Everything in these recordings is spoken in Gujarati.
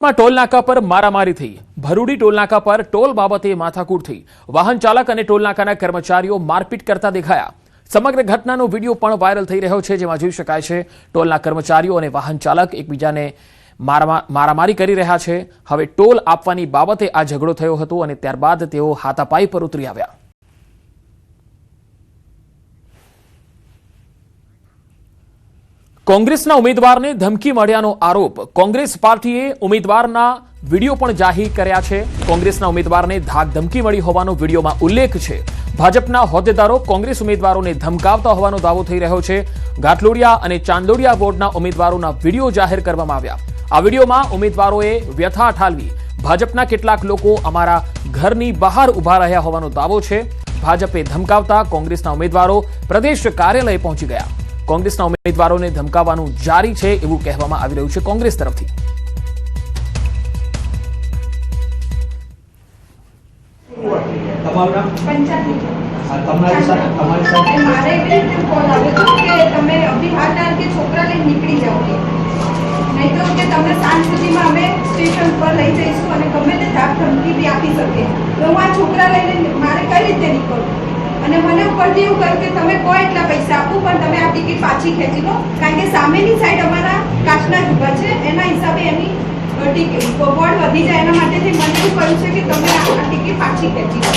टोल नाका पर मारामारी थी। भरूडी टोल नाका पर टोल बाबते माथाकूट थी। वाहन चालक और टोल नाकाना कर्मचारीओ मारपीट करता देखाया। समग्र घटनानो वीडियो पण वायरल थई रह्यो छे, जेमां जोई शकाय छे टोलना कर्मचारीओ अने वाहन चालक एकबीजाने मारामारी करी रह्या छे। हवे टोल आपवानी बाबते आ झगड़ो थयो हतो अने त्यारबाद तेओ हाथापाई पर उतरी आव्या। कांग्रेसना उम्मीदवारने धमकी मळ्यानो आरोप। कांग्रेस पार्टीए उम्मीदवारना वीडियो पण जाहीर कर्या छे। कांग्रेसना उम्मीदवारने धाक धमकी मळी होવાનો वीडियोमां उल्लेख छे। भाजपना होद्देदारो कांग्रेस उम्मीदवारोने धमकावता होવાનો दावो थई रह्यो छे। घाटलोडिया अने चांदलोडिया वोर्डना उम्मीदवारोना वीडियो जाहीर करवामां આવ્યા। आ वीडियोमां उम्मीदवारोए व्यथा ठालवी। भाजपना કેટલાક લોકો અમારા ઘરની બહાર ઊભા રહ્યા હોવાનો દાવો છે। ભાજપે ધમકાવતા कांग्रेसना उम्मीदवारो प्रदेश कार्यालय पहोंची गया। कांग्रेसना उम्मीदवारोने धमकावવાનું जारी છે એવું કહેવામાં આવી રહ્યું છે कांग्रेस તરફથી। તમારું નામ? पंचायत તમારી સાથે मारे भी कॉल आवे तो के તમે અભી હાથ ડાલ के છોકરા લઈને નીકળી જાઓ કે નહીં તો કે તમે સાંજ સુધીમાં અમે સ્ટેશન પર લઈ જઈશું અને ગમે તે ધાક ધમકી બી આપી શકે। તો હું આ છોકરા લઈને મારે કઈ રીતે નીકળું અને મને ઉપરથી એવું કહ્યું કે તમે કોઈ એટલા પૈસા આપો પણ તમે આ ટિકિટ પાછી ખેંચી લો, કારણ કે સામેની સાઈડ અમારા કાચના ઝુંપા છે, એના હિસાબે એની બોર્ડ વધી જાય એના માટેથી મને એવું કહ્યું છે કે તમે આ ટિકિટ પાછી ખેંચી લો।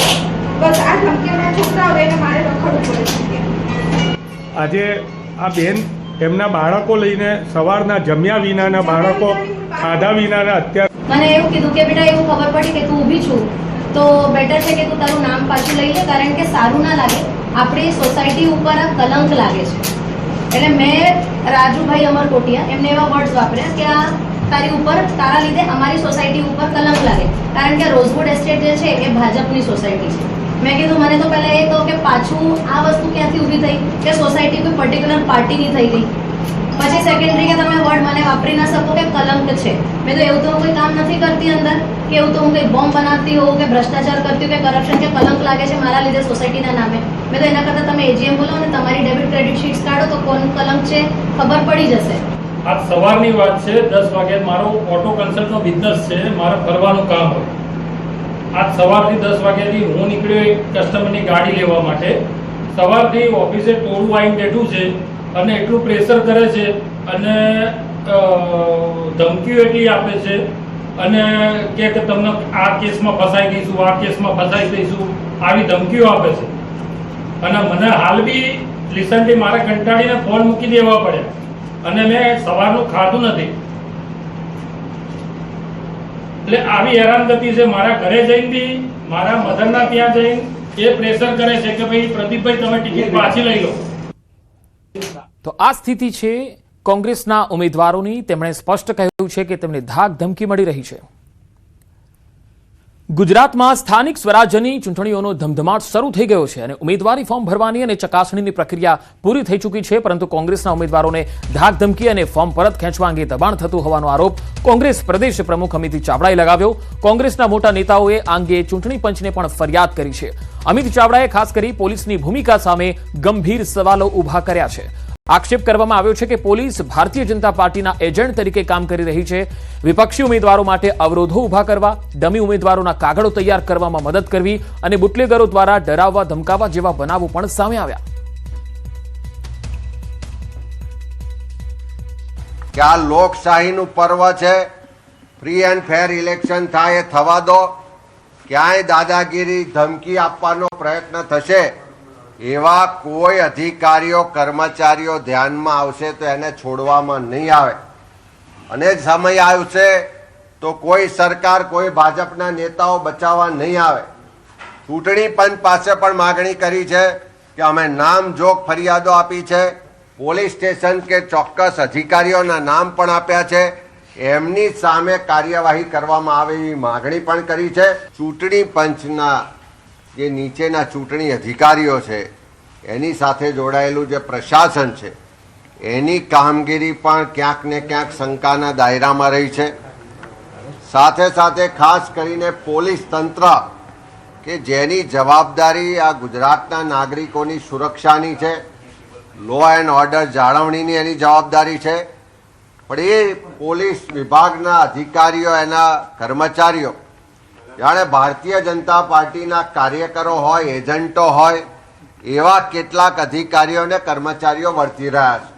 બસ આ ધમકીઓના છોકરાઓ લઈને મારે રખડવું પડે છે। આજે આ બેન એમના બાળકો લઈને સવારના જમ્યા વિનાના બાળકો ખાધા વિનાના અત્યારે મને એવું કીધું કે બેટા એવું ખબર પડી કે તું ઊભી છું તો બેટર છે કે તું તારું નામ પાછું લઈ લે, કારણ કે સારું ના લાગે, આપણી સોસાયટી ઉપર આ કલંક લાગે છે। એટલે મેં રાજુભાઈ અમરકોટિયા એમને એવા વર્ડ્સ વાપર્યા કે આ તારી ઉપર તારા લીધે અમારી સોસાયટી ઉપર કલંક લાગે, કારણ કે રોઝવુડ એસ્ટેટ જે છે એ ભાજપની સોસાયટી છે। મેં કીધું મને તો પહેલા એ કહો કે પાછું આ વસ્તુ ક્યાંથી ઊભી થઈ કે સોસાયટી કોઈ પર્ટિક્યુલર પાર્ટીની થઈ ગઈ। પછી સેકન્ડરી કે તમે વર્ડ મને વાપરી ના શકો કે કલંક છે। મેં તો એવું તો કોઈ કામ નથી કરતી અંદર કે એવું તો હું કંઈ બોમ્બ બનાવતી હોઉં કે ભ્રષ્ટાચાર કરતી હોઉં કે કરપ્શન કે કલંક લાગે છે મારા લીધે સોસાયટીના નામે। મેં તો એના કરતાં તમે એજીએમ બોલો અને તમારી ડેબિટ ક્રેડિટ શીટ્સ કાઢો તો કોણ કલંક છે ખબર પડી જશે। आज सवारनी बात है 10 वागे मारो ऑटो कंसल्टनो बिजनेस है, मारे फरवानुं काम होय। आज सवारथी 10 वाग्याथी हूँ निकळ्यो एक कस्टमरनी गाड़ी लेवा माटे। सवारथी ऑफिसे टोळुं आवीने बेठुं छे अने एटલું प्रेशर करे छे अने धमकीओ एटली आपे छे अने के तमने आ केसमां फसाई दईशुं, आ केसमां फसाई दईशुं, आवी धमकीओ आपे छे। अने मने हाल बी रिसेंटली मारे कंटाळीने फोन मूकी देवा पड्या અને મેં સવારનું ખાધું નથી, એટલે આવી હેરાનગતિ છે। મારા ઘરે જઈને બી મારા મધરના ત્યાં જઈને એ પ્રેશર કરે છે કે ભાઈ પ્રદીપભાઈ તમે ટિકિટ પાછી લઈ લો। તો આ સ્થિતિ છે કોંગ્રેસના ઉમેદવારોની। તેમણે સ્પષ્ટ કહ્યું છે કે તેમને ધાક ધમકી મળી રહી છે। ગુજરાતમાં સ્થાનિક સ્વરાજ્યની ચૂંટણીઓનો ધમધમાટ શરૂ થઈ ગયો છે અને ઉમેદવારી ફોર્મ ભરવાની અને ચકાસણીની પ્રક્રિયા પૂરી થઈ ચૂકી છે, પરંતુ કોંગ્રેસના ઉમેદવારોને ધાક ધમકી અને ફોર્મ પરત ખેંચવા અંગે દબાણ થતું હોવાનો આરોપ કોંગ્રેસ પ્રદેશ પ્રમુખ અમિત ચાવડાએ લગાવ્યો। કોંગ્રેસના મોટા નેતાઓએ આ અંગે ચૂંટણી પંચને પણ ફરિયાદ કરી છે। અમિત ચાવડાએ ખાસ કરી પોલીસની ભૂમિકા સામે ગંભીર સવાલો ઊભા કર્યા છે। आक्षेप કરવામાં આવ્યો છે કે પોલીસ ભારતીય જનતા પાર્ટીના એજન્ટ તરીકે કામ કરી રહી છે। વિપક્ષી ઉમેદવારો માટે અવરોધો ઊભા કરવા, ડમી ઉમેદવારોના કાગળો તૈયાર કરવામાં મદદ કરવી અને બુટલેગરો દ્વારા ડરાવવા ધમકાવવા જેવા બનાવો પણ સામે આવ્યા। કે આ લોકશાહીનું પર્વ છે, ફ્રી એન્ડ ફેર ઇલેક્શન થાય એ થવા દો। ક્યાંય દાદાગીરી ધમકી આપવાનો પ્રયત્ન થશે એવા કોઈ અધિકારીઓ કર્મચારીઓ ધ્યાનમાં આવશે તો એને છોડવામાં નહીં આવે। અને સમય આવશે તો કોઈ સરકાર કોઈ ભાજપના નેતાઓ બચાવવા નહીં આવે। ચૂંટણી પંચ પાસે પણ માગણી કરી છે કે અમે નામજોગ ફરિયાદો આપી છે, પોલીસ સ્ટેશન કે ચોક્કસ અધિકારીઓના નામ પણ આપ્યા છે, એમની સામે કાર્યવાહી કરવામાં આવે એવી માગણી પણ કરી છે। ચૂંટણી પંચના જે નીચેના ચૂંટણી અધિકારીઓ છે એની સાથે જોડાયેલું જે પ્રશાસન છે એની કામગીરી પણ ક્યાંક ને ક્યાંક શંકાના દાયરામાં રહી છે। સાથે સાથે ખાસ કરીને પોલીસ તંત્ર કે જેની જવાબદારી આ ગુજરાતના નાગરિકોની સુરક્ષાની છે, લો એન્ડ ઓર્ડર જાળવણીની એની જવાબદારી છે, પણ એ પોલીસ વિભાગના અધિકારીઓ એના કર્મચારીઓ જાણે ભારતીય જનતા પાર્ટીના કાર્યકરો હોય એજન્ટો હોય એવા કેટલાક અધિકારીઓ અને કર્મચારીઓ વર્તી રહ્યા છે.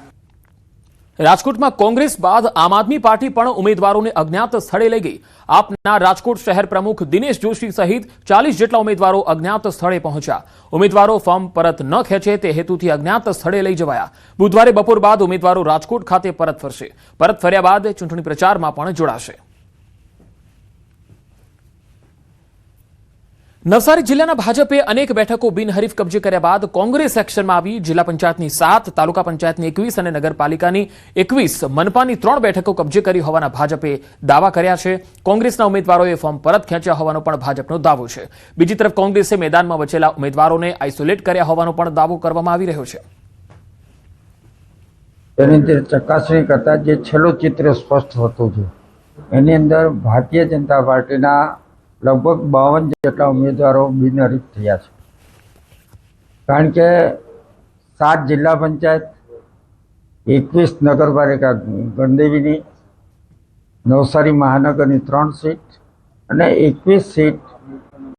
રાજકોટમાં કોંગ્રેસ બાદ આમ આદમી પાર્ટી પણ ઉમેદવારોને અજ્ઞાત સ્થળે લઈ ગઈ. આપના રાજકોટ શહેર પ્રમુખ દિનેશ જોશી સહિત 40 જેટલા ઉમેદવારો અજ્ઞાત સ્થળે પહોંચ્યા. ઉમેદવારો ફોર્મ પરત ન ખેંચે તે હેતુથી અજ્ઞાત સ્થળે લઈ જવાયા. બુધવારે બપોર બાદ ઉમેદવારો રાજકોટ ખાતે પરત ફરશે. પરત ફર્યા બાદ ચૂંટણી પ્રચારમાં પણ જોડાશે. નવસારી જિલ્લાના ભાજપે અનેક બેઠકો બિનહરીફ કબજે કર્યા બાદ કોંગ્રેસ એક્શનમાં આવી. જિલ્લા પંચાયતની 7, તાલુકા પંચાયતની 21 અને નગરપાલિકાની 21, મનપાની 3 બેઠકો કબજે કરી હોવાના ભાજપે દાવા કર્યા છે. કોંગ્રેસના ઉમેદવારોએ ફોર્મ પરત ખેંચ્યા હોવાનો પણ ભાજપનો દાવો છે. બીજી તરફ કોંગ્રેસે મેદાનમાં બચેલા ઉમેદવારોને આઇસોલેટ કર્યા હોવાનો પણ દાવો કરવામાં આવી રહ્યો છે. તેની અંદર ચકાસણી કરતા જે છેલ્લું ચિત્ર સ્પષ્ટ થતું છે એની અંદર ભારતીય જનતા પાર્ટીના લગભગ 52 જેટલા ઉમેદવારો બિનહરીફ થયા છે. કારણ કે 7 જિલ્લા પંચાયત, 21 નગરપાલિકા ગણદેવીની, નવસારી મહાનગરની 3 સીટ અને 21 સીટ